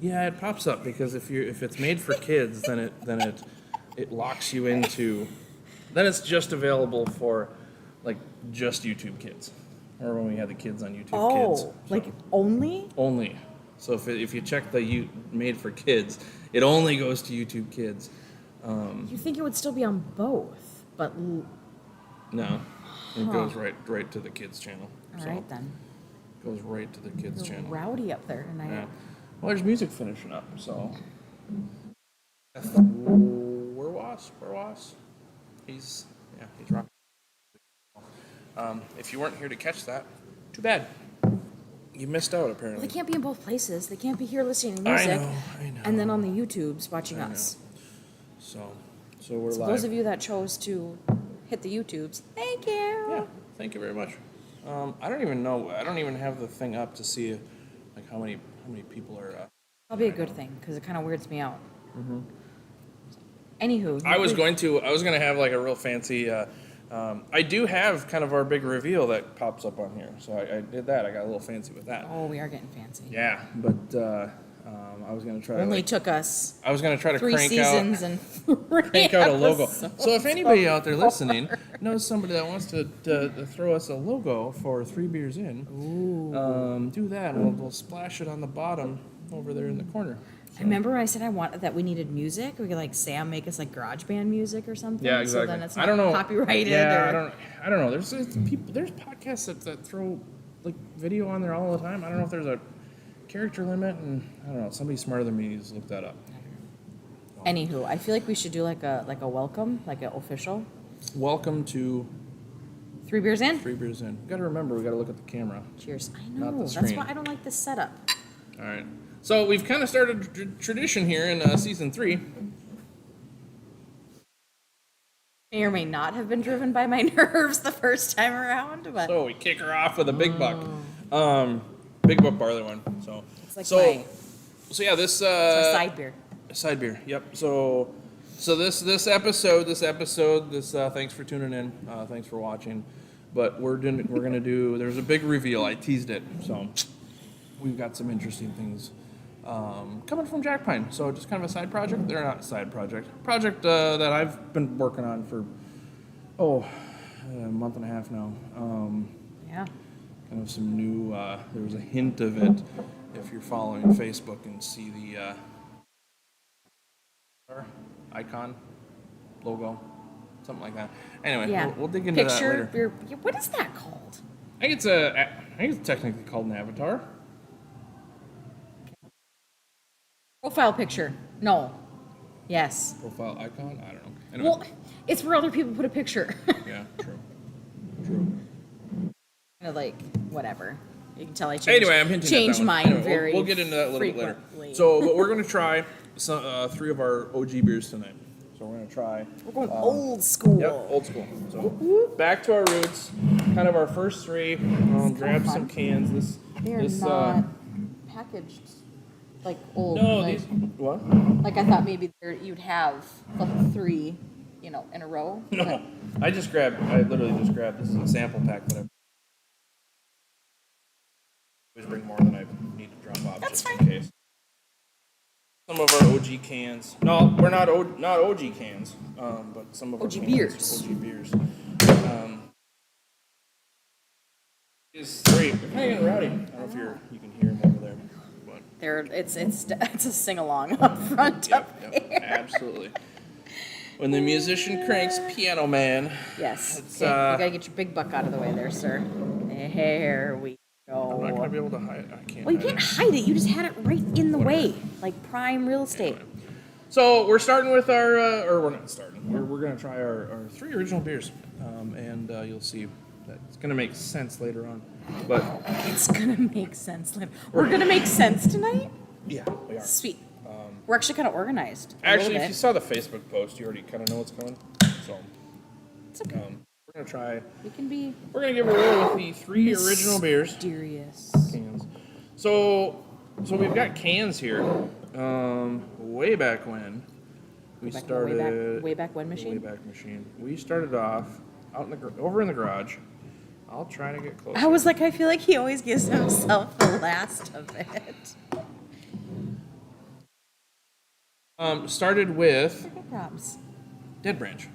Yeah, it pops up because if it's made for kids, then it locks you into. Then it's just available for, like, just YouTube Kids, or when we had the kids on YouTube Kids. Oh, like only? Only. So if you check the made for kids, it only goes to YouTube Kids. You think it would still be on both, but No, it goes right to the kids channel. all right then. It goes right to the kids You're channel. rowdy up there tonight. Yeah. Well, there's music finishing up, so. Where was? He's rocking. If you weren't here to catch that, too bad. You missed out, apparently. Well, they can't be in both places. They can't be here listening to music. I know. And then on the YouTubes watching us. So we're So live. those of you that chose to hit the YouTubes, thank you. Yeah, thank you very much. I don't even know. I don't even have the thing up to see, like, how many people are. Probably a good thing because it kind of weirds me out. Mm-hmm. Anywho, I was gonna have like a real fancy. I do have kind of our big reveal that pops up on here, so I did that. I got a little fancy with that. Oh, we are getting fancy. Yeah, but I was gonna try. Only took us. I was gonna try to 3 crank seasons and crank out a logo. So if anybody out there listening knows somebody that wants to throw us a logo for 3 Beers In, do that, and we'll splash it on the bottom over there in the corner. I remember when I said that we needed music. We could like Sam make us like garage band music or something. Yeah, exactly. So then it's not I don't know. copyrighted. Yeah, I don't know. There's people. There's podcasts that throw like video on there all the time. I don't know if there's a character limit, and I don't know. Somebody smarter than me needs to look that up. Anywho, I feel like we should do like a welcome, like an official. Welcome to 3 Beers In. 3 Beers In. You got to remember, we got to look at the camera. Cheers. I Not know. the That's screen. why I don't like this setup. All right. So we've kind of started a tradition here in season 3. May or may not have been driven by my nerves the first time around, but So we kick her off with a big buck. Big buck barley one. So it's like so yeah, this my side beer. Side beer. Yep. So this episode. Thanks for tuning in. Thanks for watching. But we're gonna do. There's a big reveal. I teased it. So we've got some interesting things coming from Jack Pine. So just kind of a side project. They're not a side project. Project that I've been working on for a month and a half now. Yeah. Kind of some new. There was a hint of it if you're following Facebook and see the icon, logo, something like that. Anyway, Yeah. we'll dig into that later. Picture. What is that called? I think it's technically called an avatar. Profile picture. No. Yes. Profile icon. I don't know. Anyway, Well, it's where other people put a picture. yeah, true. Kind of like whatever. You can tell I changed. Anyway, I'm hinting changed at that one. mine Anyway, very. We'll get into that a little bit later. frequently. So, but we're gonna try some 3 of our OG beers tonight. So we're gonna try. We're going old school. Yep, old school. So back to our roots. Kind of our first 3. Grab fun. some cans. They're not packaged like old. No, like, these what? like I thought maybe you'd have the 3, in a row. No, I literally just grabbed. This is a sample pack, but I always bring more than I need to drop off. That's just fine. in case. Some of our OG cans. No, we're not OG cans, but some of our OG cans, beers. OG beers. Is 3. They're kind of getting rowdy. I don't know if you can hear them over there. But It's a sing along up front up there. Absolutely. When the musician cranks Piano Man. Yes. It's, Okay, you gotta get your big buck out of the way there, sir. There we go. I'm not going to be able to hide it. I can't. Well, you hide can't it. hide it. You just had it right in the Whatever. way, like prime real estate. So we're starting with our, or we're not starting. We're going to try our 3 original beers, and you'll see that it's going to make sense later on. But It's gonna make sense. We're gonna make sense tonight. yeah, we are. Sweet. We're actually kind of organized. a Actually, little if you bit. saw the Facebook post, you already kind of know what's coming. So It's okay. we're going to try. We can be We're going to give a roll with the 3 original beers. mysterious. Cans. So we've got cans here. Way back when we started. Way back when machine. Way back machine. We started off out in over in the garage. I'll try to get close. I was like, I feel like he always gives himself the last of it. Started with Good props. Dead Branch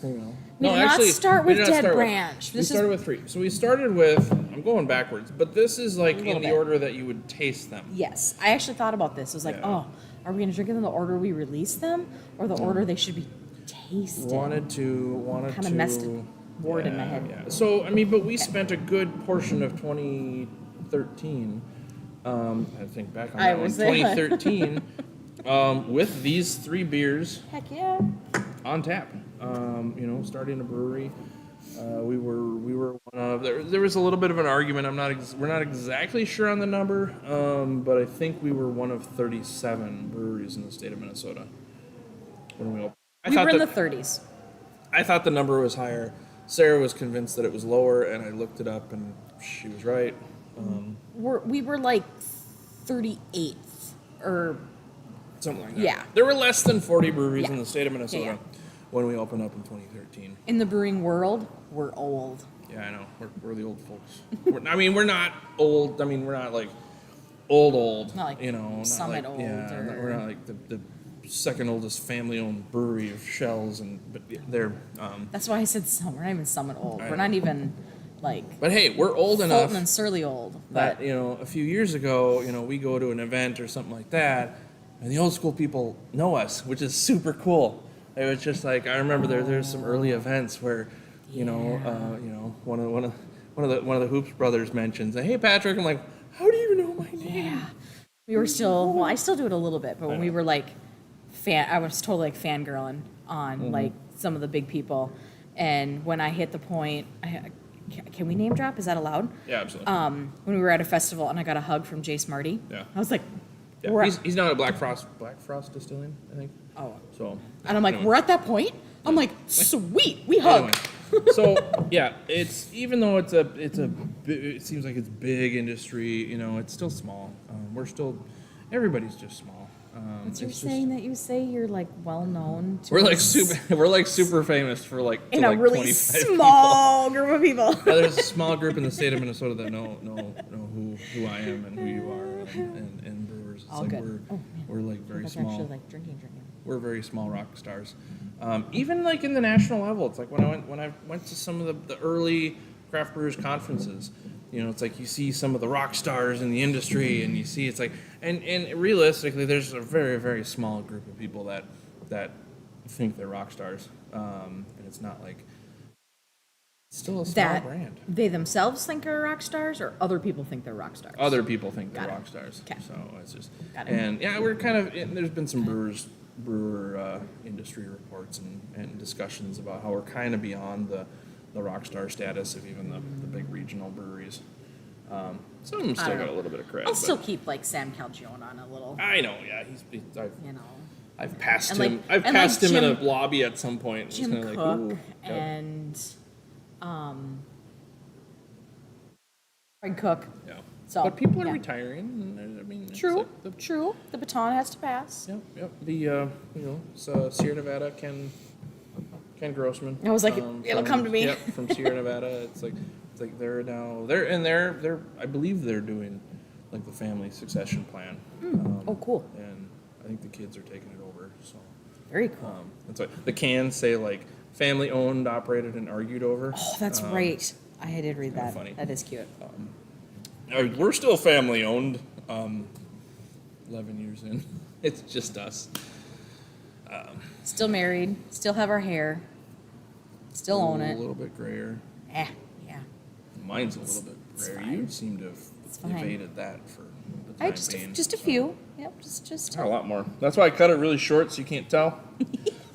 Cream Ale. We did not start we with did not Dead start Branch. We This started with 3. So we started with, I'm going backwards, but this is like little in the bit. order that you would taste them. Yes, I actually thought about this. I was like, Yeah. oh, are we going to drink them in the order we release them, or the order they should be tasted? Wanted to Kind of messed a word in my head. Yeah. So I mean, but we spent a good portion of 2013. I think back on I that one. was there. 2013 with these 3 beers Heck yeah. on tap. Starting a brewery. We were one of there was a little bit of an argument. We're not exactly sure on the number, but I think we were one of 37 breweries in the state of Minnesota when we opened. We were in the 30s. I thought the number was higher. Sarah was convinced that it was lower, and I looked it up, and she was right. We were like 38th, or Something like that. Yeah. There were less than 40 breweries Yeah. in the state of Minnesota Yeah. when we opened up in 2013. in the brewing world, we're old. Yeah, I know. We're the old folks. We're not old. I mean, we're not like old. Not like not Summit like, old Yeah, or- we're not like the second oldest family-owned brewery of shells, but they're. That's why I said Summit. We're not even Summit old. I We're know. not even like But hey, we're old enough Fulton and Surly old. that But a few years ago, we go to an event or something like that, and the old school people know us, which is super cool. It was just like I remember there's some early events where, one of the Hoops brothers mentions, "Hey Patrick," I'm like, "How do you know my name?" yeah, we were still. Well, I still do it a little bit, but when we were like I was totally like fangirling on like some of the big people, and when I hit the point, can we name drop? Is that allowed? Yeah, absolutely. When we were at a festival and I got a hug from Jace Marty. Yeah. I was like, Yeah, we're he's now at Black Frost Distilling, I think. oh, So. and I'm like, anyway. we're at that point. I'm like, sweet, we hug. Anyway, so yeah, it's even though it seems like it's big industry, it's still small. Everybody's just small. What's your it's saying that you say you're like well known to We're like us super famous for like in to a like really 25 small group of people. Yeah, there's a small group in the state of Minnesota that know who I am and who you are and brewers. It's All like good. we're like very That's small. actually like drinking. We're very small rock stars. Even like in the national level, it's like when I went to some of the early craft brewers conferences, it's like you see some of the rock stars in the industry, and you see it's like, and realistically, there's a very very small group of people that think they're rock stars, and it's not like it's still a small That brand. they themselves think are rock stars, or other people think they're rock stars. Other people think Got they're it. rock stars. Okay. So it's just, Got it. and yeah, we're kind of, there's been some brewer industry reports and discussions about how we're kind of beyond the rock star status of even the big regional breweries. Some of them still don't got know. a little bit of credit. I'll but still keep like Sam Calgione on a little, I know, yeah, I've passed And, like- him. I've and, like, passed him in Jim- a lobby at some point. It's Jim kinda Cook like, ooh, yep. and Craig Cook. Yeah. So, But people are yeah. retiring. And, I mean, it's True, like true. The baton has to pass. Yep. The so Sierra Nevada, Ken Grossman. I was like, it'll come to me. Yep, from Sierra Nevada. It's like they're I believe they're doing like the family succession plan. Oh, cool. And I think the kids are taking it over. So Very cool. that's why the cans say like family owned, operated, and argued over. Oh, that's right. I did read that. funny. That is cute. We're still family owned. 11 years in, it's just us. Still married. Still have our hair. Still own A it. little bit grayer. Yeah. Mine's a little bit It's grayer. fine. You seem to have fine. evaded that for the I time being. just a few. Yep. Just. Not a lot more. That's why I cut it really short so you can't tell.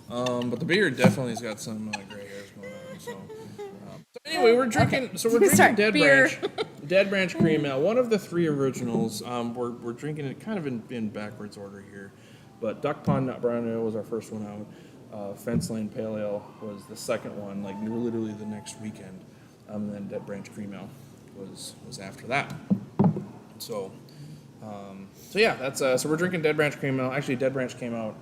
But the beard definitely has got some gray hairs going on. So anyway, we're drinking. Okay. So we're drinking Sorry, Dead beer. Branch. Dead Branch Cream Ale. One of the 3 originals. We're drinking it kind of in backwards order here. But Duck Pond Nut Brown Ale was our first one out. Fence Lane Pale Ale was the second one, like literally the next weekend. And then Dead Branch Cream Ale was after that. So yeah, that's so we're drinking Dead Branch Cream Ale. Actually, Dead Branch came out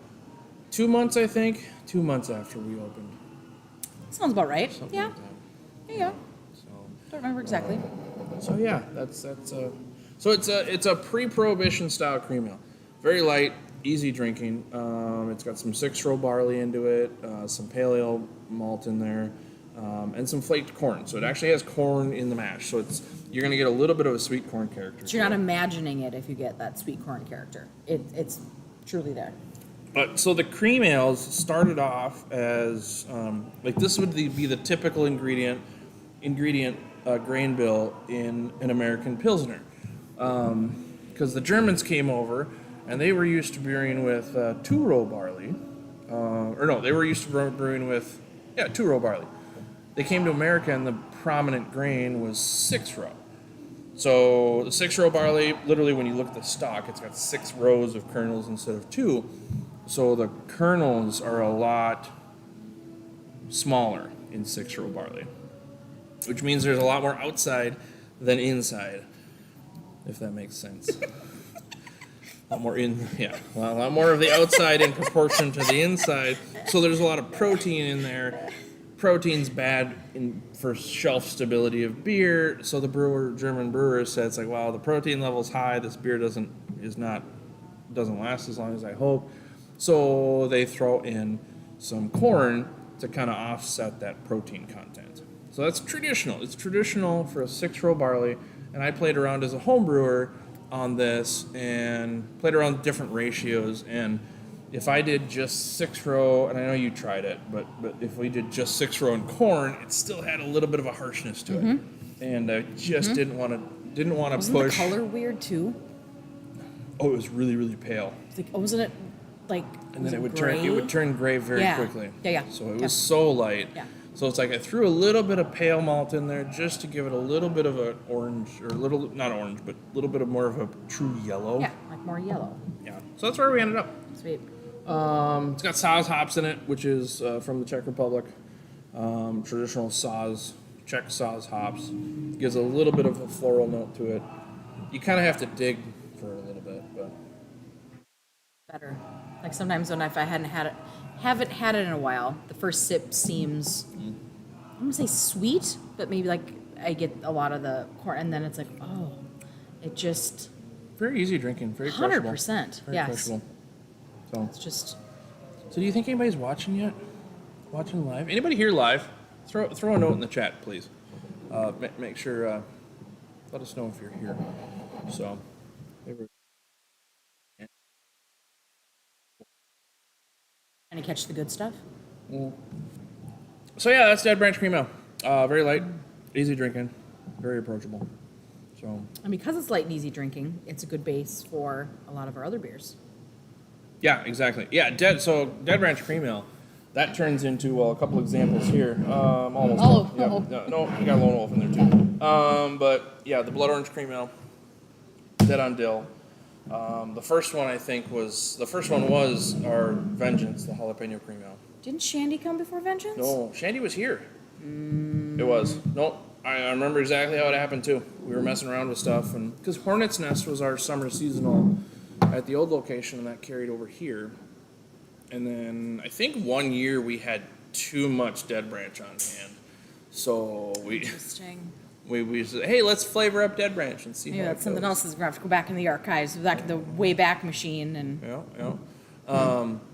2 months, I think. 2 months after we opened. Sounds about right. Something Yeah. like that. There you go. So. Don't remember exactly. So yeah, that's so it's a pre-prohibition style cream ale, very light, easy drinking. It's got some 6-row barley into it, some pale ale malt in there, and some flaked corn. So it actually has corn in the mash. So you're going to get a little bit of a sweet corn character. So you're not imagining it if you get that sweet corn character. It's truly there. But so the cream ales started off as like this would be the typical ingredient grain bill in an American Pilsner, because the Germans came over and they were used to brewing with 2-row barley, they were used to brewing with 2-row barley. They came to America and the prominent grain was 6-row. So the 6-row barley, literally when you look at the stalk, it's got 6 rows of kernels instead of 2. So the kernels are a lot smaller in 6-row barley, which means there's a lot more outside than inside, if that makes sense. A lot more a lot more of the outside in proportion to the inside. So there's a lot of protein in there. Protein's bad for shelf stability of beer. So the German brewers said, it's like, wow, the protein level's high. This beer doesn't last as long as I hope. So they throw in some corn to kind of offset that protein content. So that's traditional. It's traditional for a 6-row barley, and I played around as a home brewer on this and played around with different ratios. And if I did just 6-row, and I know you tried it, but if we did just 6-row and corn, it still had a little bit of a harshness to it, and I just didn't want to Wasn't push. the color weird too? Oh, it was really, really pale. Wasn't it like? And then it would turn gray very Yeah. quickly. Yeah. So it was so light. Yeah. So it's like I threw a little bit of pale malt in there just to give it a little bit of an orange, or not orange, but a little bit of more of a true yellow. Yeah, like more yellow. Yeah. So that's where we ended up. Sweet. It's got Saaz hops in it, which is from the Czech Republic. Traditional Czech Saaz hops. Gives a little bit of a floral note to it. You kind of have to dig for a little bit, but Better. Like sometimes if I haven't had it in a while, the first sip seems, I'm gonna say sweet, but maybe like I get a lot of the corn, and then it's like, oh, it just very easy drinking, very crushable. 100%. Very Yes. crushable. So It's just So do you think anybody's watching yet? Watching live? Anybody here live? Throw a note in the chat, please. Make sure. Let us know if you're here. So. trying to catch the good stuff. So yeah, that's Dead Branch Cream Ale. Very light, easy drinking, very approachable. So. And because it's light and easy drinking, it's a good base for a lot of our other beers. Yeah, exactly. Yeah, Dead Branch Cream Ale. That turns into a couple examples here. Almost. Oh, yeah, no, you got Lone Wolf in there too. But yeah, the Blood Orange Cream Ale, Dead on Dill. The first one was our Vengeance, the Jalapeno Cream Ale. Didn't Shandy come before Vengeance? No, Shandy was here. It was. Nope. I remember exactly how it happened too. We were messing around with stuff, and because Hornet's Nest was our summer seasonal at the old location, and that carried over here. And then I think one year we had too much Dead Branch on hand, so we Interesting. we said, hey, let's flavor up Dead Branch and see. Maybe how that's it something goes. else that's going to have to go back in the archives, back in the way back machine, and Yeah.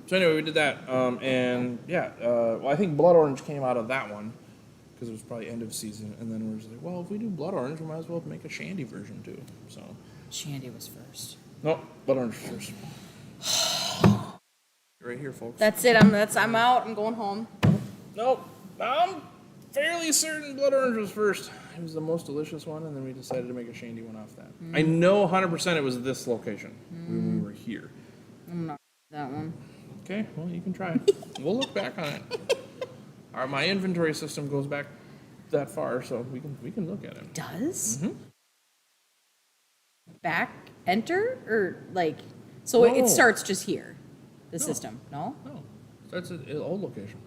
So anyway, we did that, and yeah. Well, I think Blood Orange came out of that one because it was probably end of season, and then we were just like, well, if we do Blood Orange, we might as well make a Shandy version too. So. Shandy was first. Nope, Blood Orange first. Right here, folks. That's it. I'm out. I'm going home. Nope. I'm fairly certain Blood Orange was first. It was the most delicious one, and then we decided to make a Shandy one off that. I know 100% it was this location when we were here. I'm not that one. Okay, well, you can try. We'll look back on it. My inventory system goes back that far, so we can look at it. Does? Mm-hmm. Back enter or like so No. it starts just here. The No. system, no? No, that's an old location.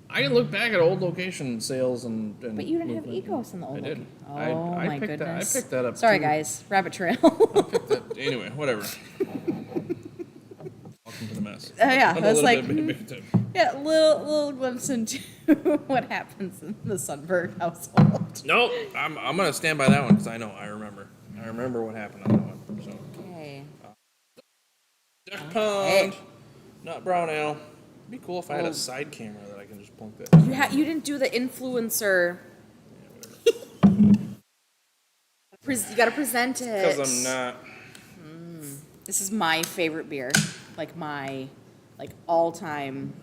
I can look back at old location sales and But you didn't have movement. Ecos in the old I did. location. Oh I my picked goodness. That, I picked that up. Sorry too. guys, rabbit trail. Anyway, whatever. Welcome to the mess. Yeah, I'm a that's little like bit big tip. yeah, little glimpse into what happens in the Sundberg household. No, I'm gonna stand by that one because I remember what happened on that one. So Okay. Duck Hey. Pond, not brown ale. It'd be cool if I had Oh. a side camera that I can just point that. You didn't do the influencer. Yeah, whatever. You gotta present it. Because I'm not. This is my favorite beer, like my all-time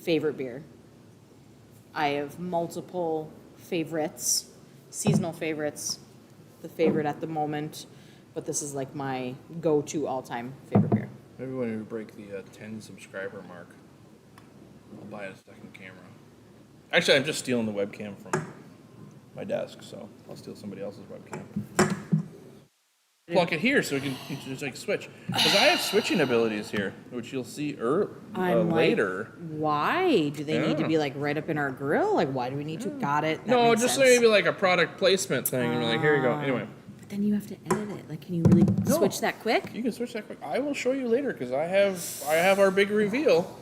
favorite beer. I have multiple favorites, seasonal favorites, the favorite at the moment, but this is like my go-to all-time favorite beer. Maybe when we break the 10 subscriber mark, I'll buy a second camera. Actually, I'm just stealing the webcam from my desk, so I'll steal somebody else's webcam. Plunk it here so we can just like switch. Because I have switching abilities here, which you'll see later. Why do they need to Yeah. be like right up in our grill? Like, why do we need to? Got it. That No, makes just sense. maybe like a product placement thing. And like, here you go. Anyway, But then you have to edit it. Like, can you really switch that quick? you can switch that quick. I will show you later because I have our big reveal.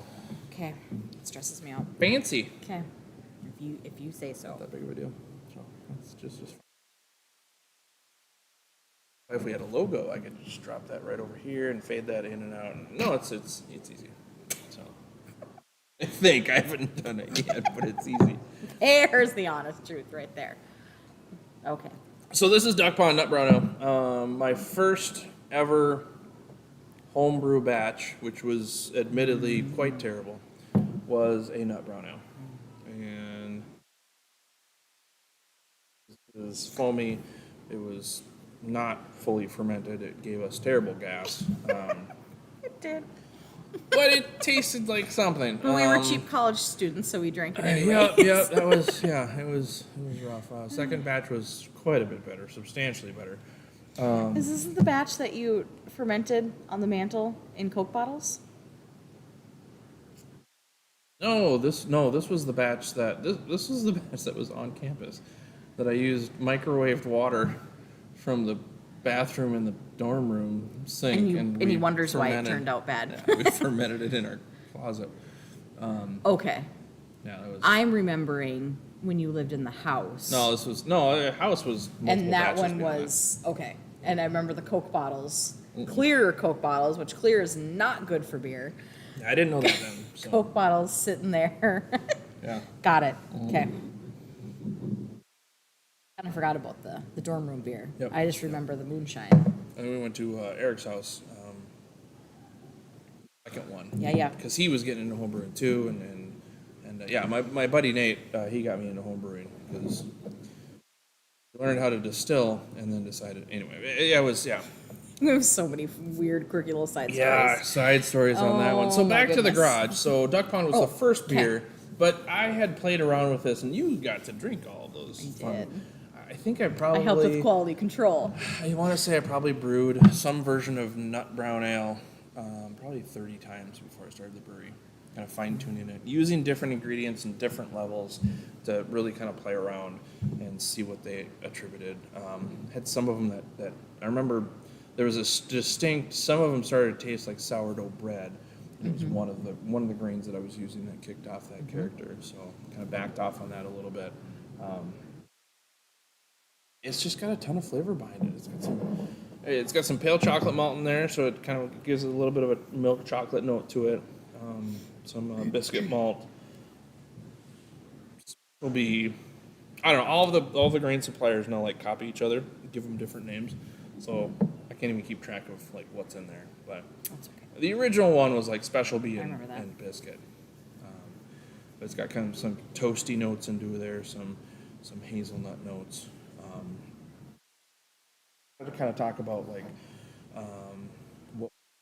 Okay, it stresses me out. Fancy. Okay, if you say so. Not that big of a deal. So it's just. If we had a logo, I could just drop that right over here and fade that in and out. No, it's easy. So I think I haven't done it yet, but it's easy. There's the honest truth right there. Okay. So this is Duck Pond Nut Brown Ale. My first ever homebrew batch, which was admittedly quite terrible, was a nut brown ale, and it was foamy. It was not fully fermented. It gave us terrible gas. It did. But it tasted like something. But we were cheap college students, so we drank it anyway. Yeah, that was it was rough. Second batch was quite a bit better, substantially better. Is this the batch that you fermented on the mantle in Coke bottles? No, this was the batch that this was the batch that was on campus that I used microwaved water from the bathroom in the dorm room sink, And he wonders why it turned out bad. Yeah, we fermented it in our closet. Okay. Yeah, that was. I'm remembering when you lived in the house. The house was. And that batches one beyond was okay. And I remember the Coke bottles, clear Coke bottles, which clear is not good for beer. that. I didn't know that then. So, Coke bottles sitting there. yeah. Got it. Okay. Kind of forgot about the dorm room beer. Yep. I just remember the moonshine. And then we went to Eric's house, second one. Yeah. Because he was getting into homebrewing too, and yeah, my buddy Nate, he got me into homebrewing because he learned how to distill and then decided. Anyway, it was We have so many weird, quirky little side stories. side stories on that one. So Oh, my back to the goodness. garage. So Duck Pond was Oh, the first okay. beer, but I had played around with this, and you got to drink all of those. did. I think I I probably. helped with quality control. I want to say I probably brewed some version of nut brown ale probably 30 times before I started the brewery. Kind of fine-tuning it, using different ingredients and different levels to really kind of play around and see what they attributed. Had some of them that I remember there was a distinct, some of them started to taste like sourdough bread. It was one of the grains that I was using that kicked off that character, so kind of backed off on that a little bit. It's just got a ton of flavor behind it. It's got some pale chocolate malt in there, so it kind of gives it a little bit of a milk chocolate note to it. Some biscuit malt. Will be, I don't know. All the grain suppliers now like copy each other, give them different names, so I can't even keep track of like what's in there. But That's okay. the original one was like special bee remember that. and biscuit. But it's got kind of some toasty notes into there, some hazelnut notes. I want to kind of talk about like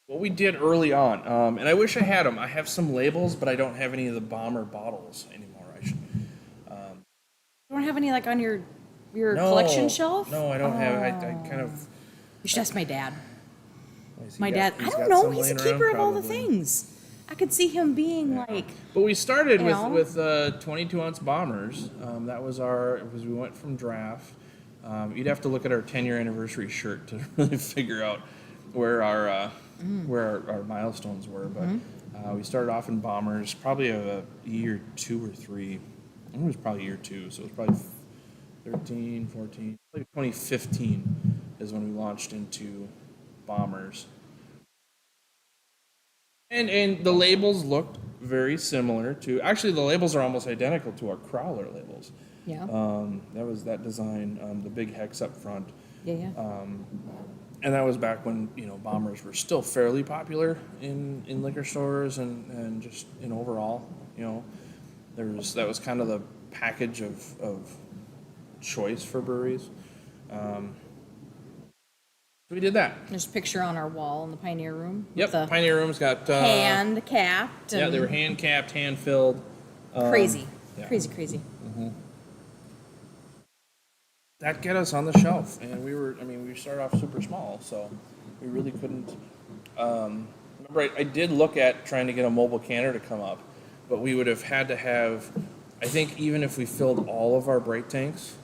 what we did early on, and I wish I had them. I have some labels, but I don't have any of the bomber bottles anymore. I should. You don't have any like on your No, collection shelf? No, I don't have. I kind of. You should ask my dad. He's My got- dad, I he's don't got know. some He's a laying keeper around of all the probably. things. I could see him being like, But we started You know? with 22-ounce bombers. That was we went from draft. You'd have to look at our 10-year anniversary shirt to really figure out where our milestones were. But we started off in bombers, probably a year 2 or 3. I think it was probably year 2, so it was probably 13, 14. Like 2015 is when we launched into bombers. And the labels looked very similar to. Actually, the labels are almost identical to our crawler labels. Yeah. That was that design, the big hex up front. Yeah. And that was back when, bombers were still fairly popular in liquor stores and just in overall, that was kind of the package of choice for breweries. So we did that. There's a picture on our wall in the Pioneer Room. Yep, The Pioneer Room's got hand capped. yeah, they were hand capped, hand filled. Crazy. Yeah. Crazy. That get us on the shelf, and we started off super small, so we really couldn't. Remember, I did look at trying to get a mobile canner to come up, but we would have had to have. I think even if we filled all of our brake tanks,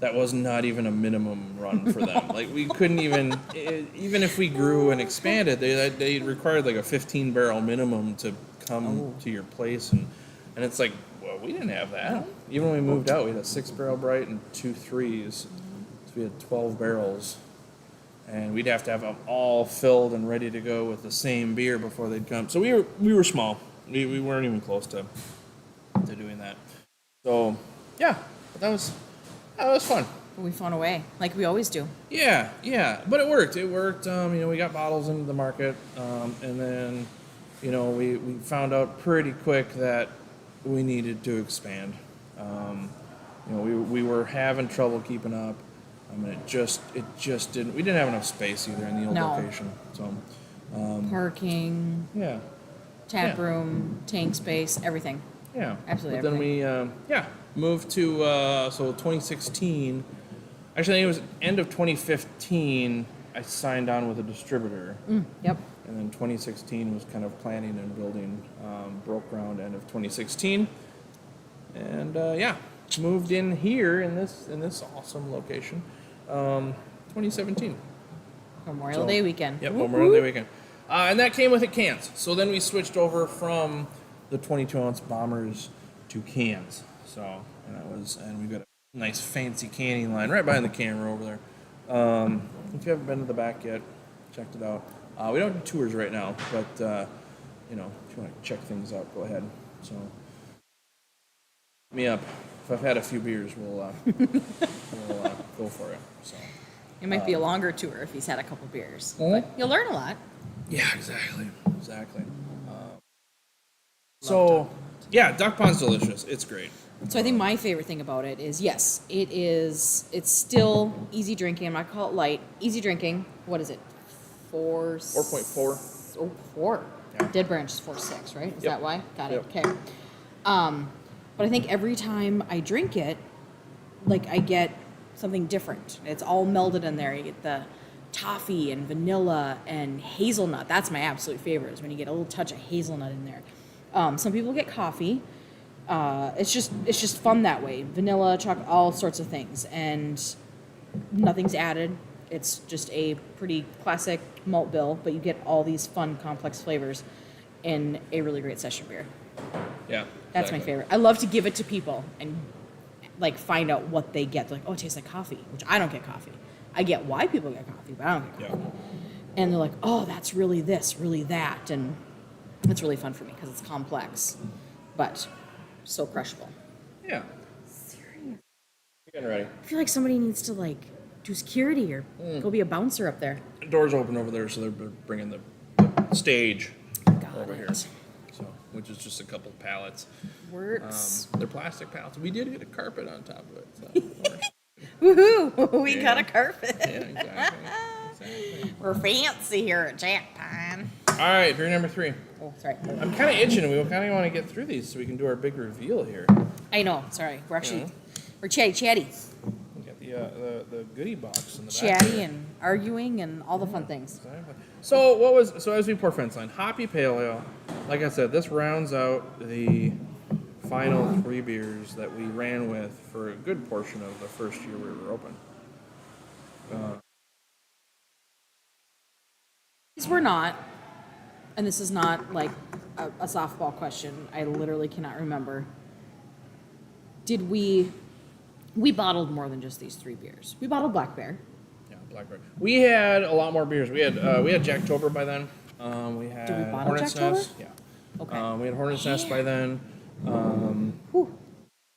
that was not even a minimum run for them. Like we couldn't even if we grew and expanded, they required like a 15 barrel minimum to come to your place, and it's like, well, we didn't have that. Even when we moved out, we had a 6 barrel bright and 2 3s, so we had 12 barrels, and we'd have to have them all filled and ready to go with the same beer before they'd come. So we were small. We weren't even close to doing that. So yeah, but that was fun. But we found a way, like we always do. Yeah, but it worked. We got bottles into the market, and then, we found out pretty quick that we needed to expand. We were having trouble keeping up. It just didn't. We didn't have enough space either in the old location. So, Parking, yeah, tap room, tank space, everything. yeah, Absolutely But then we moved to 2016. Actually, I think it was end of 2015. I signed on with a distributor. Yep. And then 2016 was kind of planning and building, broke ground end of 2016, and moved in here in this awesome location, 2017. Memorial Day weekend. Yep, Memorial Day weekend, and that came with it cans. So then we switched over from the 22-ounce bombers to cans. So and we've got a nice fancy canning line right behind the camera over there. If you haven't been to the back yet, checked it out. We don't do tours right now, but if you want to check things out, go ahead. So, hit me up. If I've had a few beers, we'll go for it. So, It might be a longer tour if he's had a couple beers, but you'll learn a lot. yeah, exactly. So, yeah, duck pond's delicious. It's great. So I think my favorite thing about it is, yes, it's still easy drinking. I'm not gonna call it light. Easy drinking. What is it? 4.4. Oh, 4. Yeah. Dead Branch is 4.6, right? Is that why? Got it. Yep. Okay. But I think every time I drink it, like I get something different. It's all melded in there. You get the toffee and vanilla and hazelnut. That's my absolute favorite, is when you get a little touch of hazelnut in there. Some people get coffee. It's just fun that way. Vanilla, chocolate, all sorts of things, and nothing's added. It's just a pretty classic malt bill, but you get all these fun, complex flavors in a really great session beer. Yeah, That's my favorite. I love to give it to people and like find out what they get. They're like, oh, it tastes like coffee, which I don't get coffee. I get why people get coffee, but I don't get coffee. And they're like, oh, that's really this, really that, and it's really fun for me because it's complex, but so crushable. Yeah. Serious. You're getting ready. I feel like somebody needs to like do security or go be a bouncer up there. Doors open over there, so they're bringing the stage over here. So, which is just a couple pallets. Works. They're plastic pallets. We did get a carpet on top of it. So Woohoo! We got a carpet. yeah, exactly. We're fancy here at Jack Pine. All right, beer number 3. Oh, sorry. I'm kind of itching, and we kind of want to get through these so we can do our big reveal here. I know. Sorry. We're actually we're chatty. We got the goodie box in the back. Chatty there. and arguing and all the fun things. Exactly. So as we pour fence line, hoppy pale ale. Like I said, this rounds out the final 3 beers that we ran with for a good portion of the first year we were open. These were not, and this is not like a softball question. I literally cannot remember. Did we bottled more than just these 3 beers? We bottled Black Bear. Yeah, Blackberry. We had a lot more beers. We had Jacktober by then. We had Did we bottle Hornet's Jack Nest. Tober? Yeah. Okay. We had Hornet's Nest by then. Whew.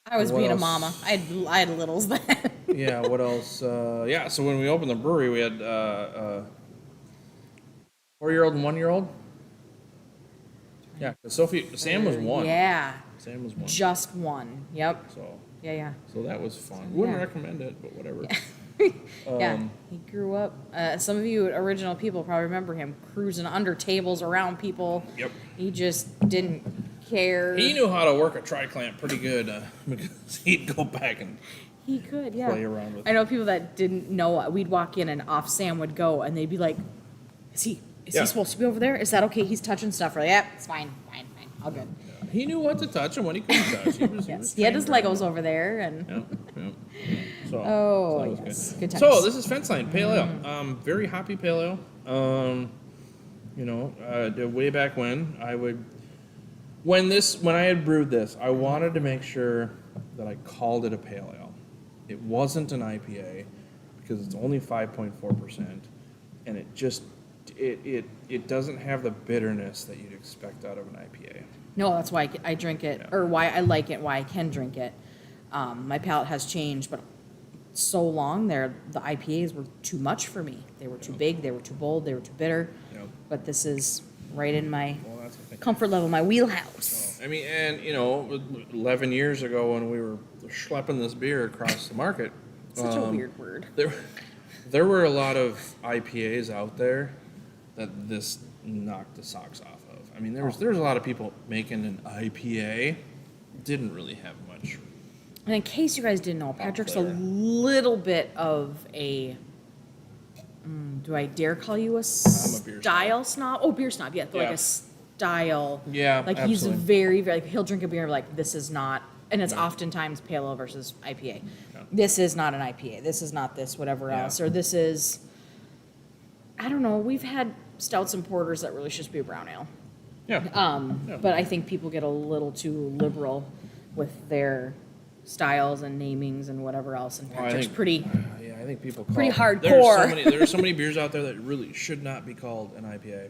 I was What being a else? mama. I had littles then. Yeah, what else? Yeah, so when we opened the brewery, we had 4-year-old and 1-year-old. Yeah, 'cause Sam was 1. Yeah. Sam was 1. Just one. Yep. So, Yeah. so that was fun. Wouldn't yeah. recommend it, but whatever. Yeah. He grew up. Some of you original people probably remember him cruising under tables around people. Yep. He just didn't care. He knew how to work a tri-clamp pretty good because he'd go back and He could, yeah. play around with I know people that didn't know. We'd walk in and off Sam would go, and they'd be like, "Is he Yeah. supposed to be over there? Is that okay? He's touching stuff." We're like, "Yeah, it's fine, all good." He knew what to touch and what he couldn't touch. Yes, he had his trained Legos over there, and Yep. So, Oh, so that was yes. good. Good So times. this is Fence Line Pale Ale. Very hoppy pale ale. Way back when when I had brewed this, I wanted to make sure that I called it a pale ale. It wasn't an IPA because it's only 5.4%, and it doesn't have the bitterness that you'd expect out of an IPA. no, that's why I drink it, or why I like it, why I can drink it. My palate has changed, but so long there, the IPAs were too much for me. They were too big, they were too bold, they were too bitter. Yep. But this is right in my Well, that's the thing. comfort level, my wheelhouse. I mean, and 11 years ago when we were schlepping this beer across the market, Such a weird word. there were a lot of IPAs out there that this knocked the socks off of. I mean, there was a lot of people making an IPA, didn't really have much. And in case you guys didn't know, Patrick's a flavor. little bit of a. Do I dare call you a beer style snob? Oh, beer snob, yeah, like Yeah. a style. Yeah, like he's absolutely. very, very. Like, he'll drink a beer like this is not, and it's oftentimes pale ale versus IPA. Yeah. This is not an IPA. This is not this, whatever Yeah. else, or this is. I don't know. We've had stouts and porters that really should be a brown ale. Yeah. Yeah. But I think people get a little too liberal with their styles and namings and whatever else. And Well, I Patrick's think- pretty. Yeah, I think people pretty There's hardcore. there's so many beers out there that really should not be called an IPA.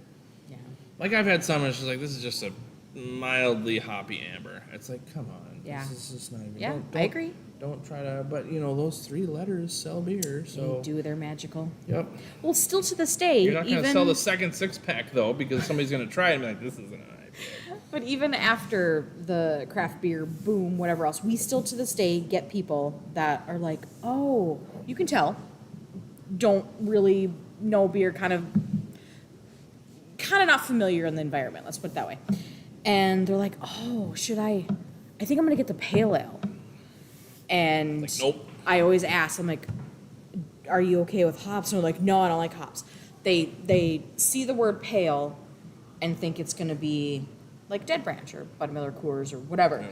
Yeah. Like I've had some, and it's just like this is just a mildly hoppy amber. It's like, come on, Yeah. this is just not even. Yeah, don't- I agree. Don't try to, but those 3 letters sell beer, so. They do their magical. Yep. Well, still to this day, You're not going to even sell the second 6-pack though, because somebody's going to try it and be like, this isn't an IPA. but even after the craft beer boom, whatever else, we still to this day get people that are like, oh, you can tell, don't really know beer, kind of not familiar in the environment. Let's put it that way. And they're like, oh, I think I'm gonna get the pale ale. And Like, nope. I always ask, I'm like, are you okay with hops? And they're like, no, I don't like hops. They see the word pale and think it's gonna be like Dead Branch or Bud Miller Coors or whatever. Yeah.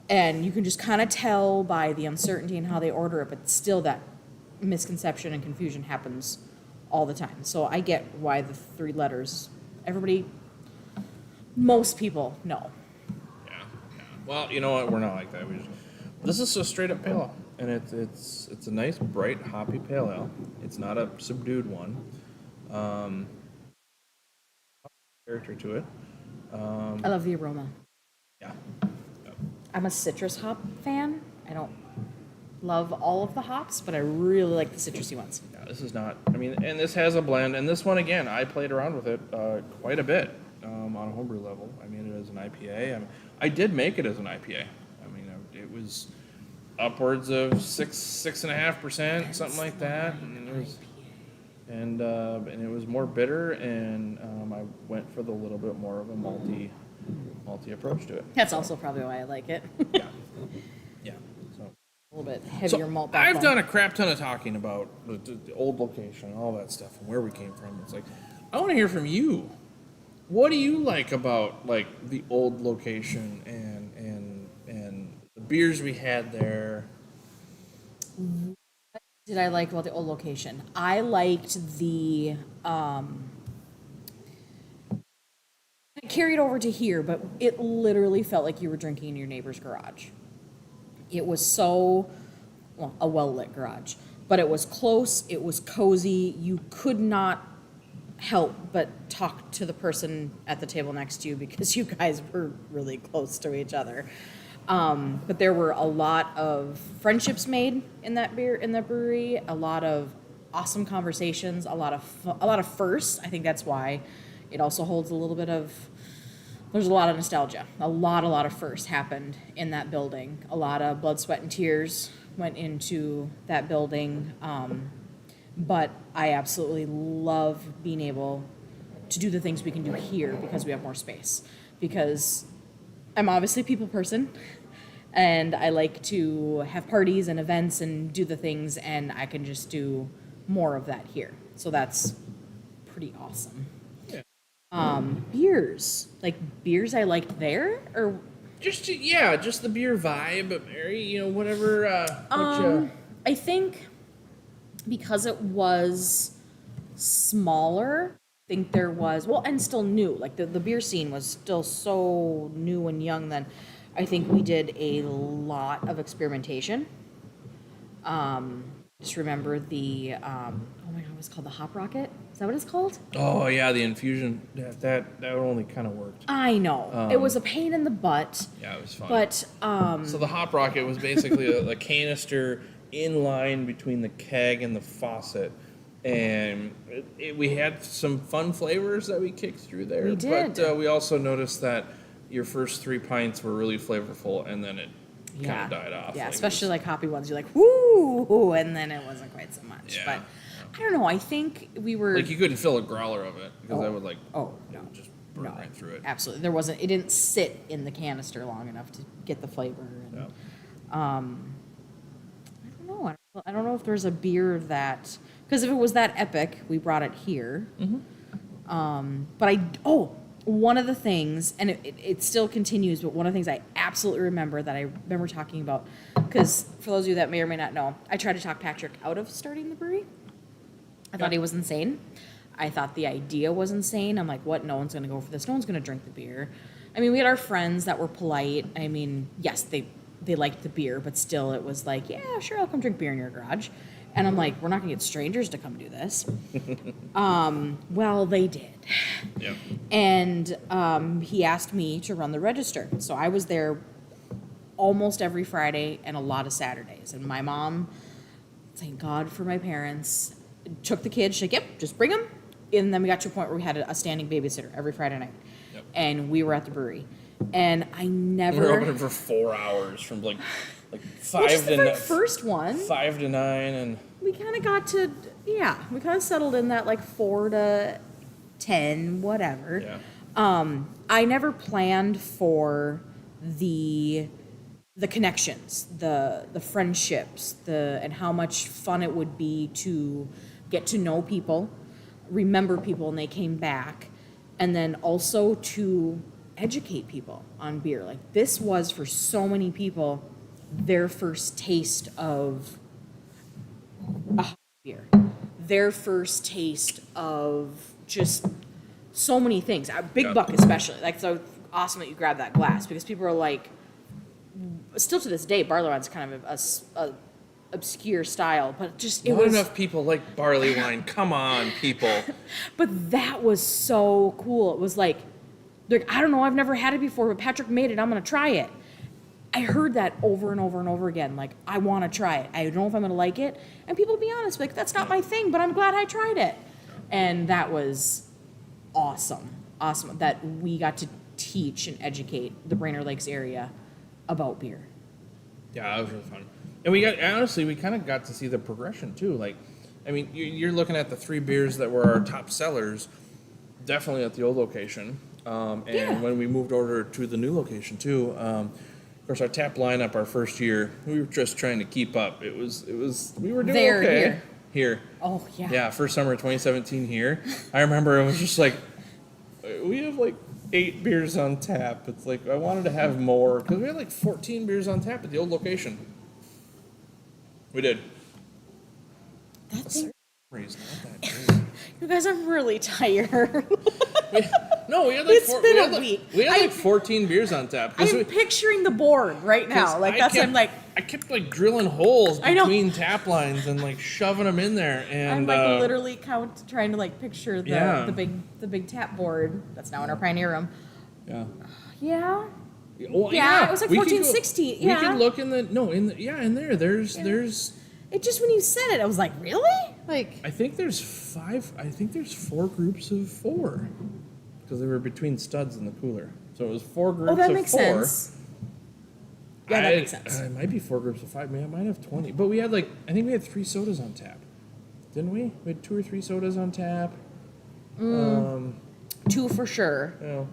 And you can just kind of tell by the uncertainty in how they order it, but still that misconception and confusion happens all the time. So I get why the 3 letters, most people know. Yeah. Well, you know what? We're not like that. This is a straight up pale ale, and it's a nice, bright, hoppy pale ale. It's not a subdued one. Character to it. I love the aroma. Yeah. I'm a citrus hop fan. I don't love all of the hops, but I really like the citrusy ones. Yeah, this is not. I mean, and this has a blend, and this one again, I played around with it quite a bit on a homebrew level. I made it as an IPA. I did make it as an IPA. I mean, it was upwards of 6.5%, something like that, and it was more bitter, and I went for the little bit more of a malty approach to it. That's also probably why I like it. Yeah. Yeah. So. A little bit heavier malt I've backbone. done a crap ton of talking about the old location and all that stuff and where we came from. It's like, I want to hear from you. What do you like about like the old location and the beers we had there? Did I like about the old location? I liked the it carried over to here, but it literally felt like you were drinking in your neighbor's garage. It was so a well-lit garage, but it was close, it was cozy. You could not help but talk to the person at the table next to you because you guys were really close to each other. But there were a lot of friendships made in that brewery, a lot of awesome conversations, a lot of firsts. I think that's why it also holds a little bit of. There's a lot of nostalgia. A lot of firsts happened in that building. A lot of blood, sweat, and tears went into that building. But I absolutely love being able to do the things we can do here because we have more space. Because I'm obviously a people person, and I like to have parties and events and do the things, and I can just do more of that here. So that's pretty awesome. Beers. Like beers I liked there, or Just the beer vibe, Mary. Whatever. I think because it was smaller, I think there was and still new. Like the beer scene was still so new and young then. I think we did a lot of experimentation. Just remember the oh my god, what's it called, the Hop Rocket? Is that what it's called? Oh yeah, the infusion. That only kind of worked. I know. It was a pain in the butt. Yeah, it was fun. But so the Hop Rocket was basically a canister in line between the keg and the faucet, and we had some fun flavors that we kicked through there. We did. But we also noticed that your first 3 pints were really flavorful, and then it kind of died off. Yeah, especially like hoppy ones. You're like, woo, and then it wasn't quite so much. Yeah. But I don't know. I think we were like you couldn't fill a growler of it because I would just burn no, right through it. Absolutely, there wasn't. It didn't sit in the canister long enough to get the flavor. And, Yeah. I don't know. I don't know if there's a beer that, because if it was that epic, we brought it here. Mm-hmm. But one of the things, and it still continues, but one of the things I absolutely remember that I remember talking about, because for those of you that may or may not know, I tried to talk Patrick out of starting the brewery. I thought he was insane. I thought the idea was insane. I'm like, what? No one's going to go for this. No one's going to drink the beer. I mean, we had our friends that were polite. I mean, yes, they liked the beer, but still it was like, yeah, sure, I'll come drink beer in your garage. And I'm like, we're not going to get strangers to come do this. Well, they did. Yep. And he asked me to run the register. So I was there almost every Friday and a lot of Saturdays. And my mom, thank God for my parents, took the kids. She's like, yep, just bring them. And then we got to a point where we had a standing babysitter every Friday night. Yep. And we were at the brewery. And I never... We were open for 4 hours from like 5 Which is the to very 9. first one. 5 to 9 and... We kind of got to, we kind of settled in that like 4 to 10, whatever. Yeah. I never planned for the connections, the friendships, and how much fun it would be to get to know people, remember people, and they came back, and then also to educate people on beer. Like this was for so many people their first taste of a beer, their first taste of just so many things. Big Buck especially. Like, so awesome that you grabbed that glass, because people are like, still to this day, barley wine's kind of a obscure style, but just Not enough people like barley wine. Come on, people. But that was so cool. It was like, I don't know, I've never had it before, but Patrick made it. I'm gonna try it. I heard that over and over and over again. Like, I want to try it. I don't know if I'm going to like it. And people be honest, like, that's not my thing, but I'm glad I tried it. And that was awesome. Awesome that we got to teach and educate the Brainerd Lakes area about beer. Yeah, that was really fun. And we kind of got to see the progression too. Like, I mean, you're looking at the 3 beers that were our top sellers, definitely at the old location. When we moved over to the new location too, of course, our tap lineup our first year, we were just trying to keep up. It was we were doing okay. Here. Oh, yeah. Yeah, first summer of 2017 here. I remember it was just like, we have like 8 beers on tap. It's like, I wanted to have more, because we had like 14 beers on tap at the old location. We did. That thing, Memory's not that great. you guys, I'm really tired. No, we had like It's been a week. We had like 14 beers on tap. I'm picturing the board right now. Like I'm like. I kept like drilling holes I know. between tap lines and like shoving them in there, and I'm like literally trying to like picture Yeah. the big tap board that's now in our Pioneer room. Yeah. Yeah. Well, Yeah, it was like we could 1460. We Yeah. could look in there. There's It just when you said it, I was like, really? Like I think there's 4 groups of 4 because they were between studs in the cooler. So it was 4 groups of 4. that makes sense. Yeah, that makes sense. It might be 4 groups of 5. Man, I might have 20. But we had I think we had 3 sodas on tap, didn't we? We had 2 or 3 sodas on tap. 2 for sure. You know,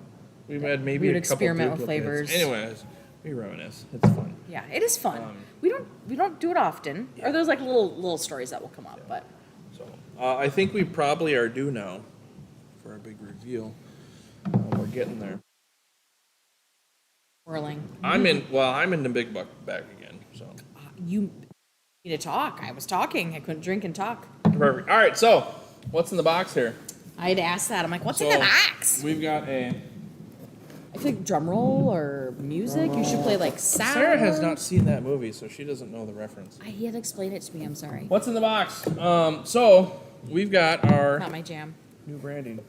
we had maybe We would a couple experiment with duplicates. flavors. Anyways, we reminisce. It's fun. Yeah, it is fun. We don't do it often. Or there's like little stories that will come up, but So I think we probably are due now for a big reveal. We're getting there. whirling. I'm in the big buck bag again. So You need to talk. I was talking. I couldn't drink and talk. perfect. All right. So what's in the box here? I had asked that. I'm like, what's in the box? We've got a. I think drum roll or music. You should play like sound. Sarah has not seen that movie, so she doesn't know the reference. He had explained it to me. I'm sorry. What's in the box? So we've got our Not my jam. new branding.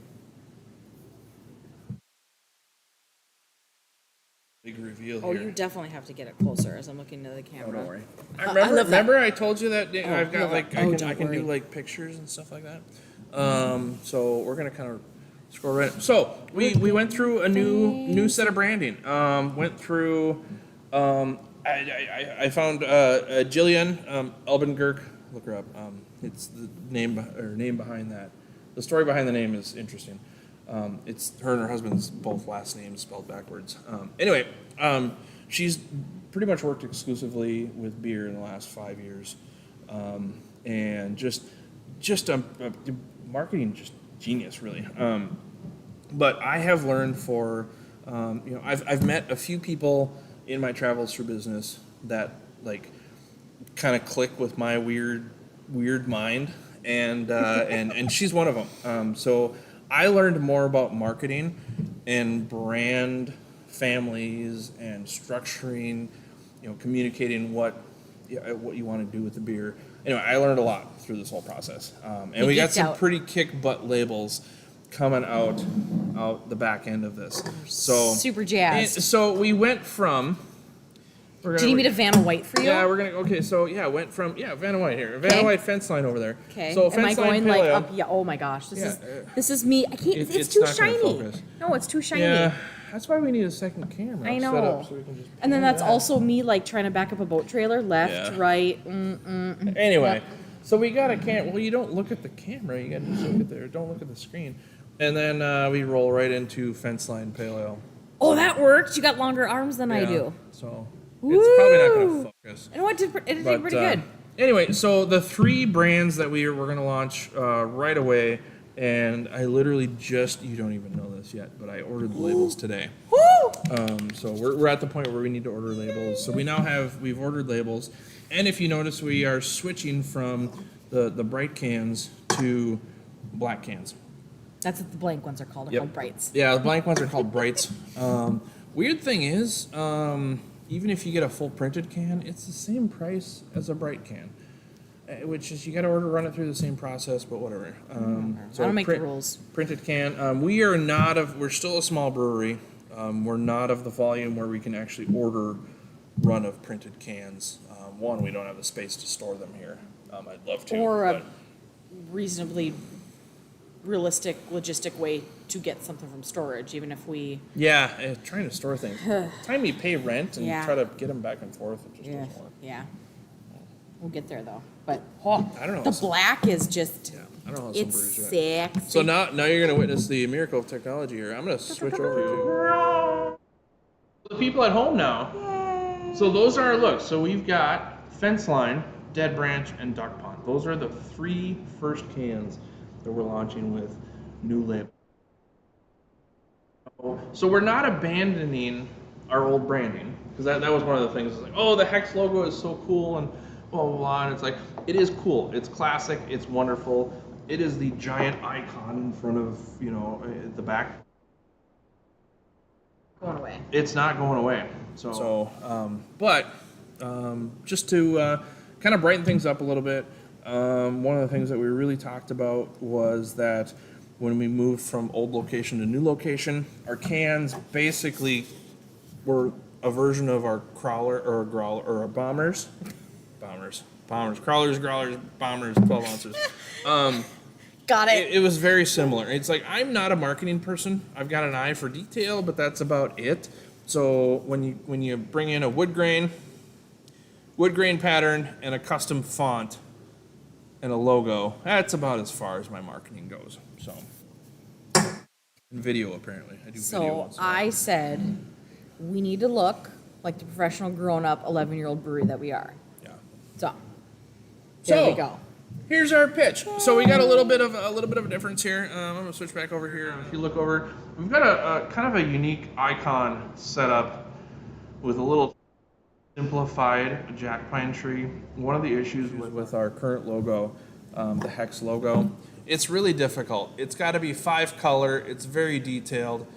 Big reveal Oh, here. you definitely have to get it closer as I'm looking into the camera. Don't worry. I love that. Remember I told you that I've got love like that. Oh, I don't can do worry. like pictures and stuff like that. So we're gonna kind of scroll right. So we went through a new set of branding. Went through. I found Jillian Elbengirk. Look her up. It's the name behind that. The story behind the name is interesting. It's her and her husband's both last names spelled backwards. Anyway, she's pretty much worked exclusively with beer in the last 5 years, and just marketing just genius, really. But I have learned I've met a few people in my travels for business that like kind of click with my weird mind, and she's one of them. So I learned more about marketing and brand families and structuring, communicating what you want to do with the beer. Anyway, I learned a lot through this whole process, and we got some pretty kick butt labels coming out the back end of this. So Super jazzed. So we went from. Do you need me to Vanna White for you? Yeah, we're gonna. Okay, so went from Vanna White here, Vanna White fence line over there. Okay. So Am I fence line going pale like ale. up? Yeah. Oh my gosh. Yeah, This is me. I can't. It's it's too not gonna shiny. focus. No, it's too shiny. Yeah, that's why we need a second camera. I set know. up so we can just And then pan that's that. also me like trying to back up a boat trailer, left, Yeah. right. Anyway, Yep. so we got a Well, you don't look at the camera. You gotta just look at there. Don't look at the screen. And then we roll right into fence line pale ale. Oh, that worked. You got longer arms than I Yeah, do. So it's probably not gonna focus. And what did it did But, pretty good. Anyway, so the 3 brands that we're going to launch right away, and I literally you don't even know this yet, but I ordered the labels today. Woo! So we're at the point where we need to order labels. So we've ordered labels, and if you notice, we are switching from the bright cans to black cans. That's what the blank ones are called. They're Yep. called brights. Yeah, the blank ones are called brights. Weird thing is, even if you get a full printed can, it's the same price as a bright can, which is you got to run it through the same process, but whatever. I don't make the rules. Printed can. We're still a small brewery. We're not of the volume where we can actually run of printed cans. One, we don't have the space to store them here. I'd love to. Or a but- reasonably realistic logistic way to get something from storage, even if we. Yeah, trying to store things. Time you pay rent and Yeah. try to get them back and forth, it just doesn't work. Yeah. We'll get there though. But I don't know. the black is just. Yeah, I don't know how some It's breweries do it. sexy. So now you're gonna witness the miracle of technology here. I'm gonna switch over to the people at home now. So those are our looks. So we've got Fence Line, Dead Branch, and Duck Pond. Those are the 3 first cans that we're launching with new label. So we're not abandoning our old branding, because that was one of the things. It's like, oh, the Hex logo is so cool and blah blah blah. And it's like, it is cool. It's classic. It's wonderful. It is the giant icon in front of the back. Going away. It's not going away. But just to kind of brighten things up a little bit, one of the things that we really talked about was that when we moved from old location to new location, our cans basically were a version of our crawler or our bombers. Crawlers, growlers, bombers, 12 ounces. Got it. It was very similar. It's like, I'm not a marketing person. I've got an eye for detail, but that's about it. So when you bring in a wood grain pattern and a custom font and a logo, that's about as far as my marketing goes. So, and video apparently. I do video. So I said, we need to look like the professional grown-up 11-year-old brewery that we are. Yeah. So there we go. Here's our pitch. So we got a little bit of a difference here. I'm gonna switch back over here. If you look over, we've got a kind of a unique icon set up with a little simplified jack pine tree. One of the issues with our current logo, the hex logo, it's really difficult. It's got to be 5-color. It's very detailed.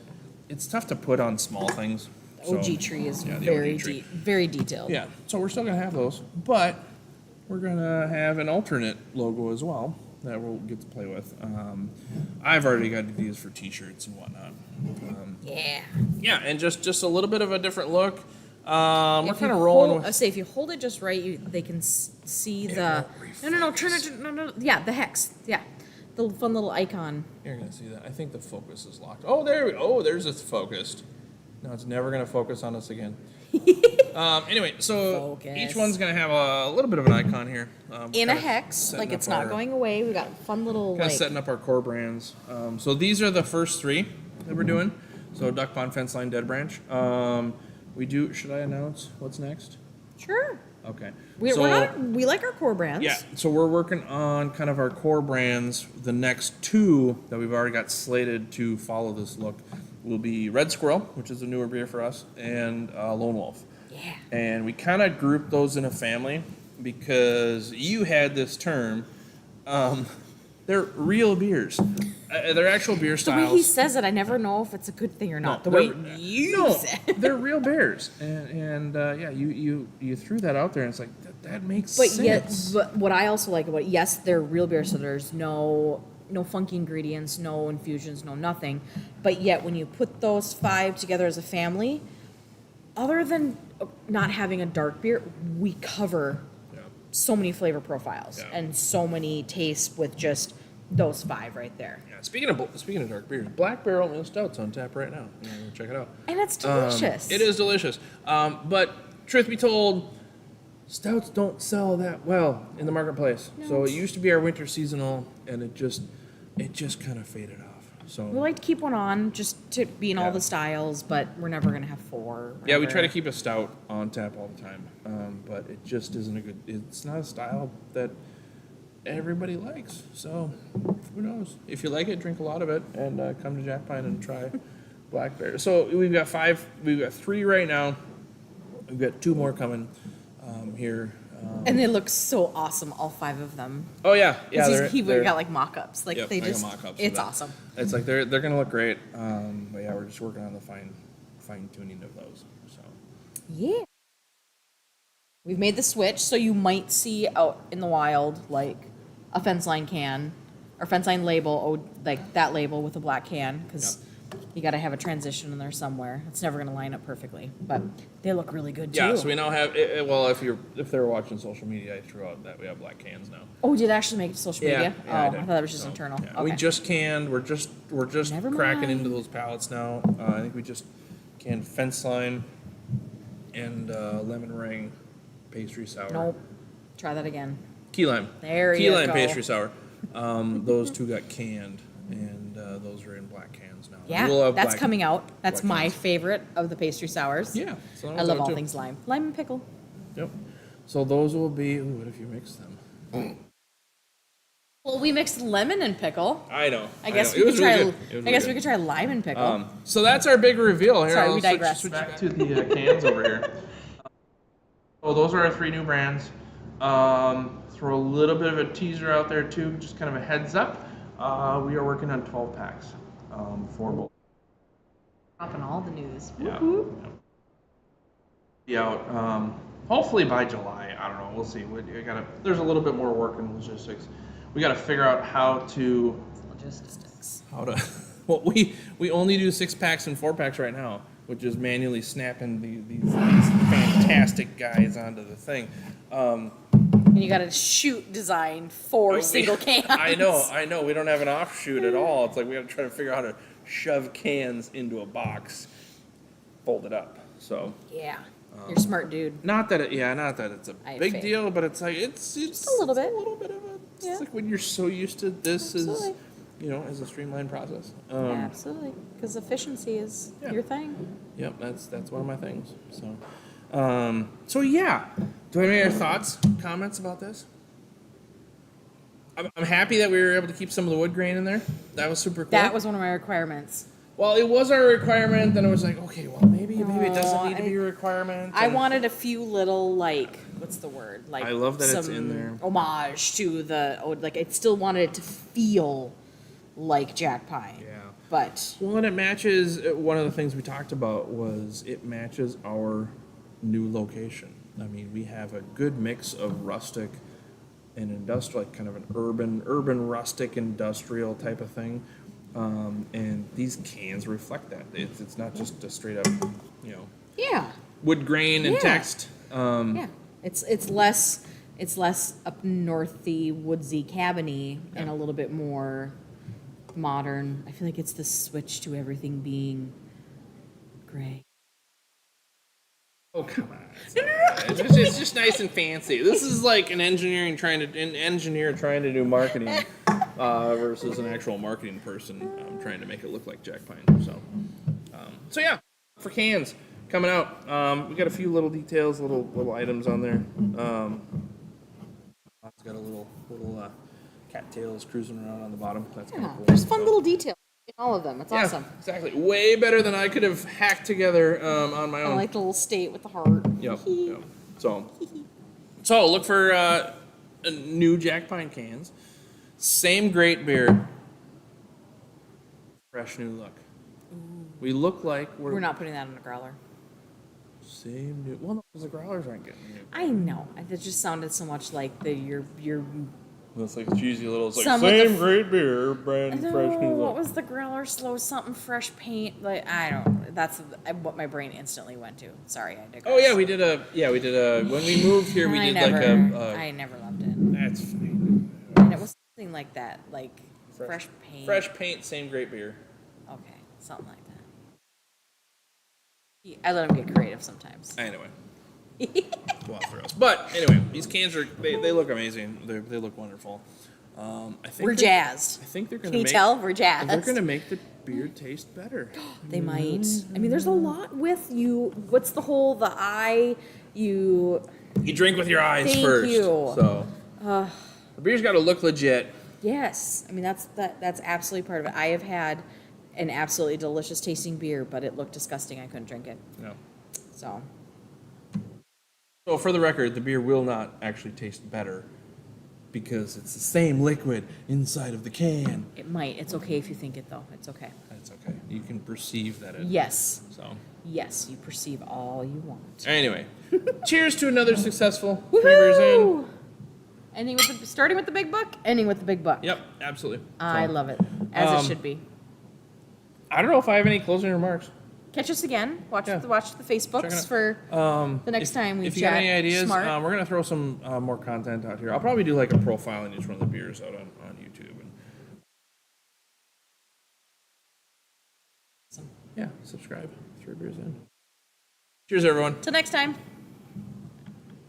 It's tough to put on small things. The OG tree is very very detailed. Yeah. So we're still gonna have those, but we're gonna have an alternate logo as well that we'll get to play with. I've already got ideas for T-shirts and whatnot. Yeah, and just a little bit of a different look. We're kind of rolling with. I say if you hold it just right, they can see the. No, turn it. No. Yeah, the hex. Yeah, the fun little icon. You're gonna see that. I think the focus is locked. Oh, there we go. Oh, there's it's focused. No, it's never gonna focus on us again. Anyway, so Focus. each one's gonna have a little bit of an icon here. In a hex, like it's not going away. We got fun little kind of setting up our core brands. So these are the first 3 that we're doing. So Duck Pond, Fence Line, Dead Branch. We do. Should I announce what's next? Sure. Okay. We like our core brands. Yeah. So we're working on kind of our core brands. The next 2 that we've already got slated to follow this look will be Red Squirrel, which is a newer beer for us, and Lone Wolf. Yeah. And we kind of grouped those in a family because you had this term. They're real beers. They're actual beer styles. The way he says it, I never know if it's a good thing or not. The way you say it. They're real bears, and yeah, you threw that out there, and it's like that makes sense. But what I also like about yes, they're real beers, so there's no funky ingredients, no infusions, no nothing. But yet, when you put those 5 together as a family, other than not having a dark beer, we cover so many flavor profiles and so many tastes with just those 5 right there. Yeah. Speaking of dark beers, Black Barrel Ale Stout's on tap right now. You know, check it out. And it's delicious. It is delicious. But truth be told, stouts don't sell that well in the marketplace. No. So it used to be our winter seasonal, and it just kind of faded off. So we like to keep one on just to be in all the styles, but we're never gonna have 4. Yeah, we try to keep a stout on tap all the time, but it just isn't it's not a style that everybody likes. So who knows? If you like it, drink a lot of it, and come to Jack Pine and try Black Bear. So we've got 3 right now. We've got 2 more coming here. And they look so awesome, all 5 of them. Oh yeah. He got like mock-ups. Like they just, mock-ups it's awesome. It's like they're gonna look great. But yeah, we're just working on the fine tuning of those. So yeah, we've made the switch, so you might see out in the wild like a fence line can or fence line label, like that label with a black can, because you got to have a transition in there somewhere. It's never going to line up perfectly, but they look really good too. Yeah, so we now have. Well, if they were watching social media, I threw out that we have black cans now. Oh, did it actually make it to social media? Yeah, I thought that was just internal. Yeah. Okay. We just canned. We're just cracking into those pallets now. I think we just canned fence line and lemon ring pastry sour. Nope. Try that again. Key lime. There Key you lime go. pastry sour. Those 2 got canned, and those are in black cans now. Yeah, We'll have that's black- coming out. That's black my cans. favorite of the pastry sours. Yeah, so I love all too. things lime. Lime and pickle. Yep. So those will be. Ooh, what if you mix them? Well, we mixed lemon and pickle. I know. I guess know. It we was could try. really good. It was I guess really we could try lime and pickle. good. So that's our big reveal here. Sorry, I'll we digress. Switch back to the cans over here. So those are our 3 new brands. Throw a little bit of a teaser out there too, just kind of a heads up. We are working on 12 packs for both. Dropping all the news. Yeah. Whoop, whoop. Be out hopefully by July. I don't know. We'll see. There's a little bit more work in logistics. We got to figure out how to well, we only do 6-packs and 4-packs right now, which is manually snapping these fantastic guys onto the thing. And you got to shoot design 4 single cans. I know. We don't have an offshoot at all. It's like we have to try to figure out how to shove cans into a box, fold it up. So Yeah, you're a smart dude. not that it's a big faith. deal, but it's like it's Just a little bit. a little bit of a. It's Yeah. like when you're so used to this Absolutely. is, as a streamlined process. Absolutely, because efficiency is your thing. Yep, that's one of my things. So yeah. Do you have any other thoughts, comments about this? I'm happy that we were able to keep some of the wood grain in there. That was super cool. That was one of my requirements. Well, it was our requirement. Then it was like, okay, well maybe it doesn't need to be a requirement. I and- wanted a few little what's the word? I love that it's in there. Homage to I still wanted it to feel like Jack Pine. Yeah. But Well, and it matches. One of the things we talked about was it matches our new location. I mean, we have a good mix of rustic and industrial, like kind of an urban rustic industrial type of thing. And these cans reflect that. It's not just a straight up, yeah, wood grain and Yeah. text. yeah, it's less up northy woodsy cabiny and a little bit more modern. I feel like it's the switch to everything being gray. Oh, come on. It's just nice and fancy. This is like an engineer trying to do marketing versus an actual marketing person trying to make it look like Jack Pine. So yeah, for cans coming out, we got a few little details, little items on there. It's got a little cattails cruising around on the bottom. That's kind of cool. There's fun little details in all of them. It's awesome. Exactly. Way better than I could have hacked together on my own. I like the little state with the heart. Yep. So look for new Jack Pine cans. Same great beer. Fresh new look. We look like We're not putting that in a growler. same new. Well, no, because the growlers aren't getting new. I know. That just sounded so much like your. It's like cheesy little. It's like Some with the same great beer, brand No, fresh new what look. was the growler? Slow something fresh paint. Like I don't. That's what my brain instantly went to. Sorry, I digress. Oh yeah, we did a when we moved here we I did never, like a. I never loved it. That's fine. And it was something like that, like fresh paint. Fresh paint, same great beer. Okay, something like that. I let them get creative sometimes. Anyway. Go off the rails. But anyway, these cans they look amazing. They look wonderful. I think We're jazzed. I think they're Can gonna you make. tell? We're jazzed. They're gonna make the beer taste better. They might. I mean, there's a lot with you. What's the whole the eye? You drink with your eyes Thank first. you. So the beer's got to look legit. yes. I mean, that's absolutely part of it. I have had an absolutely delicious tasting beer, but it looked disgusting. I couldn't drink it. No. So So for the record, the beer will not actually taste better because it's the same liquid inside of the can. it might. It's okay if you think it, though. It's okay. That's okay. You can perceive that. Yes. So Yes, you perceive all you want. anyway, cheers to another successful 3 beers in. Woohoo! Starting with the big buck, ending with the big buck. Yep, absolutely. I So, love it, as it should be. I don't know if I have any closing remarks. Catch us again. Watch Yeah. the Check it Facebooks out. for the next time we If you chat. got any ideas, Smart. we're gonna throw some more content out here. I'll probably do like a profile on each one of the beers out on YouTube. And Awesome. yeah, subscribe. 3 beers in. Cheers, everyone. Till next time.